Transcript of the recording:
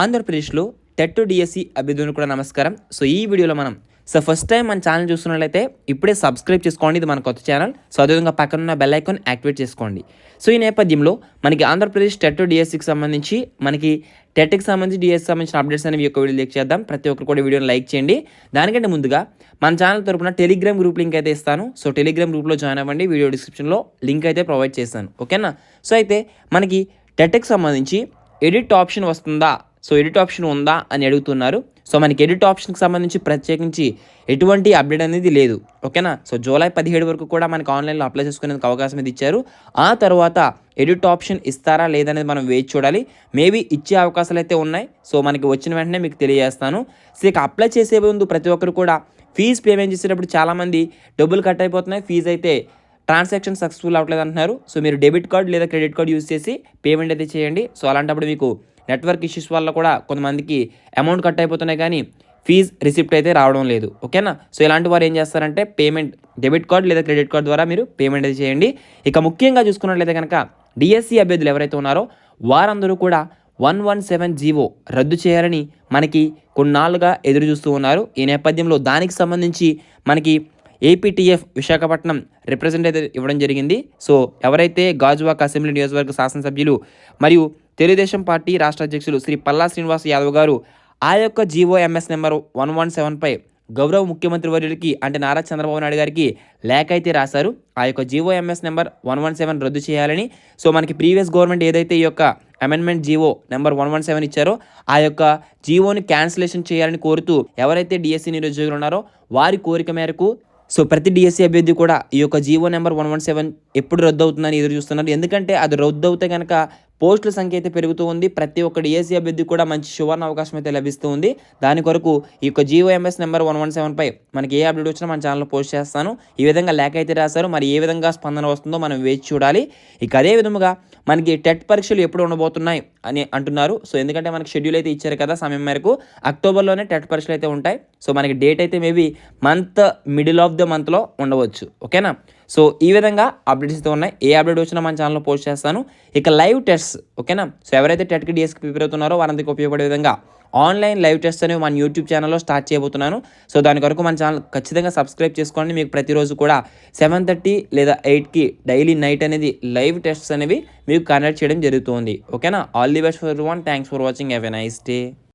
ఆంధ్రప్రదేశ్లో TET DSC అభ్యర్థులకు కూడా నమస్కారం. సో ఈ వీడియోలో మనం ఫస్ట్ టైం మన ఛానల్ చూస్తున్నట్లయితే ఇప్పుడే సబ్స్క్రైబ్ చేసుకోండి. ఇది మన కొత్త ఛానల్. సో అదేవిధంగా పక్కనున్న బెల్ ఐకాన్ యాక్టివేట్ చేసుకోండి. సో ఈ నేపథ్యంలో మనకి ఆంధ్రప్రదేశ్ టెట్ డిఎస్సికి సంబంధించి మనకి టెట్కి సంబంధించి డిఎస్సి సంబంధించిన అప్డేట్స్ అనేవి ఒక వీడియో లైక్ చేద్దాం. ప్రతి ఒక్కరు కూడా వీడియోని లైక్ చేయండి. దానికంటే ముందుగా మన ఛానల్ తరపున టెలిగ్రామ్ గ్రూప్ లింక్ అయితే ఇస్తాను. సో టెలిగ్రామ్ గ్రూప్లో జాయిన్ అవ్వండి. వీడియో డిస్క్రిప్షన్లో లింక్ అయితే ప్రొవైడ్ చేస్తాను. ఓకేనా? సో అయితే మనకి టెట్కి సంబంధించి ఎడిట్ ఆప్షన్ వస్తుందా, సో ఎడిట్ ఆప్షన్ ఉందా అని అడుగుతున్నారు. సో మనకి ఎడిట్ ఆప్షన్కి సంబంధించి ప్రత్యేకించి ఎటువంటి అప్డేట్ అనేది లేదు. ఓకేనా? సో జూలై 17 వరకు కూడా మనకి ఆన్లైన్లో అప్లై చేసుకునేందుకు అవకాశం ఇది ఇచ్చారు. ఆ తర్వాత ఎడిట్ ఆప్షన్ ఇస్తారా లేదనేది మనం వేచి చూడాలి. మేబీ ఇచ్చే అవకాశాలు అయితే ఉన్నాయి. సో మనకి వచ్చిన వెంటనే మీకు తెలియజేస్తాను. సో ఇక అప్లై చేసే ముందు ప్రతి ఒక్కరు కూడా ఫీజు పేమెంట్ చేసేటప్పుడు చాలామంది డబ్బులు కట్ అయిపోతున్నాయి, ఫీజు అయితే ట్రాన్సాక్షన్ సక్సెస్ఫుల్ అవ్వట్లేదు అంటున్నారు. సో మీరు డెబిట్ కార్డ్ లేదా క్రెడిట్ కార్డ్ యూజ్ చేసి పేమెంట్ అయితే చేయండి. సో అలాంటప్పుడు మీకు నెట్వర్క్ ఇష్యూస్ వల్ల కూడా కొంతమందికి అమౌంట్ కట్ అయిపోతున్నాయి కానీ ఫీజ్ రిసిప్ట్ అయితే రావడం లేదు. ఓకేనా? సో ఇలాంటి వారు ఏం చేస్తారంటే పేమెంట్ డెబిట్ కార్డ్ లేదా క్రెడిట్ కార్డ్ ద్వారా మీరు పేమెంట్ అయితే చేయండి. ఇక ముఖ్యంగా చూసుకున్నట్లయితే కనుక డిఎస్సి అభ్యర్థులు ఎవరైతే ఉన్నారో వారందరూ కూడా 117 జీవో రద్దు చేయాలని మనకి కొన్నాళ్ళుగా ఎదురు చూస్తూ ఉన్నారు. ఈ నేపథ్యంలో దానికి సంబంధించి మనకి ఏపీటీఎఫ్ విశాఖపట్నం రిప్రజెంటేటివ్ ఇవ్వడం జరిగింది. సో ఎవరైతే గాజువాక అసెంబ్లీ నియోజకవర్గ శాసనసభ్యులు మరియు తెలుగుదేశం పార్టీ రాష్ట్ర అధ్యక్షులు శ్రీ పల్లా శ్రీనివాస్ యాదవ్ గారు ఆ యొక్క జీవోఎంఎస్ నెంబర్ 117పై గౌరవ ముఖ్యమంత్రి వర్యుడికి అంటే నారా చంద్రబాబు నాయుడు గారికి లేఖ అయితే రాశారు. ఆ యొక్క జీవోఎంఎస్ నెంబర్ 117 రద్దు చేయాలని. సో మనకి ప్రీవియస్ గవర్నమెంట్ ఏదైతే ఈ యొక్క అమెండ్మెంట్ జీవో నెంబర్ 117 ఇచ్చారో ఆ యొక్క జీవోని క్యాన్సిలేషన్ చేయాలని కోరుతూ ఎవరైతే డిఎస్సి నిరుద్యోగులు ఉన్నారో వారి కోరిక మేరకు సో ప్రతి డిఎస్సి అభ్యర్థి కూడా ఈ యొక్క జీవో నెంబర్ 117 ఎప్పుడు రద్దు అవుతుందని ఎదురు చూస్తున్నారు. ఎందుకంటే అది రద్దు అవుతే కనుక పోస్టుల సంఖ్య అయితే పెరుగుతూ ఉంది. ప్రతి ఒక్క డిఎస్సి అభ్యర్థి కూడా మంచి సువర్ణ అవకాశం అయితే లభిస్తూ ఉంది. దాని కొరకు ఈ యొక్క జీవోఎంఎస్ నెంబర్ 117పై మనకి ఏ అప్డేట్ వచ్చినా మన ఛానల్లో పోస్ట్ చేస్తాను. ఈ విధంగా లేఖ అయితే రాశారు. మరి ఏ విధంగా స్పందన వస్తుందో మనం వేచి చూడాలి. ఇక అదే విధముగా మనకి టెట్ పరీక్షలు ఎప్పుడు ఉండబోతున్నాయి అని అంటున్నారు. సో ఎందుకంటే మనకి షెడ్యూల్ అయితే ఇచ్చారు కదా సమయం మేరకు, అక్టోబర్లోనే టెట్ పరీక్షలు అయితే ఉంటాయి. సో మనకి డేట్ అయితే maybe month middle of the మంత్లో ఉండవచ్చు. ఓకేనా? సో ఈ విధంగా అప్డేట్స్ అయితే ఉన్నాయి. ఏ అప్డేట్ వచ్చినా మన ఛానల్లో పోస్ట్ చేస్తాను. ఇక లైవ్ టెస్ట్. ఓకేనా? సో ఎవరైతే టెట్కి డిఎస్కి ప్రిపేర్ అవుతున్నారో వారందరికీ ఉపయోగపడే విధంగా ఆన్లైన్ లైవ్ టెస్ట్ అనేవి మన యూట్యూబ్ ఛానల్లో స్టార్ట్ చేయబోతున్నాను. సో దాని కొరకు మన ఛానల్ ఖచ్చితంగా సబ్స్క్రైబ్ చేసుకోండి. మీకు ప్రతిరోజు కూడా 7:30 లేదా 8కి డైలీ నైట్ అనేది లైవ్ టెస్ట్స్ అనేవి మీకు కండక్ట్ చేయడం జరుగుతుంది. ఓకేనా? All the best for everyone. Thanks for watching. Have a nice day.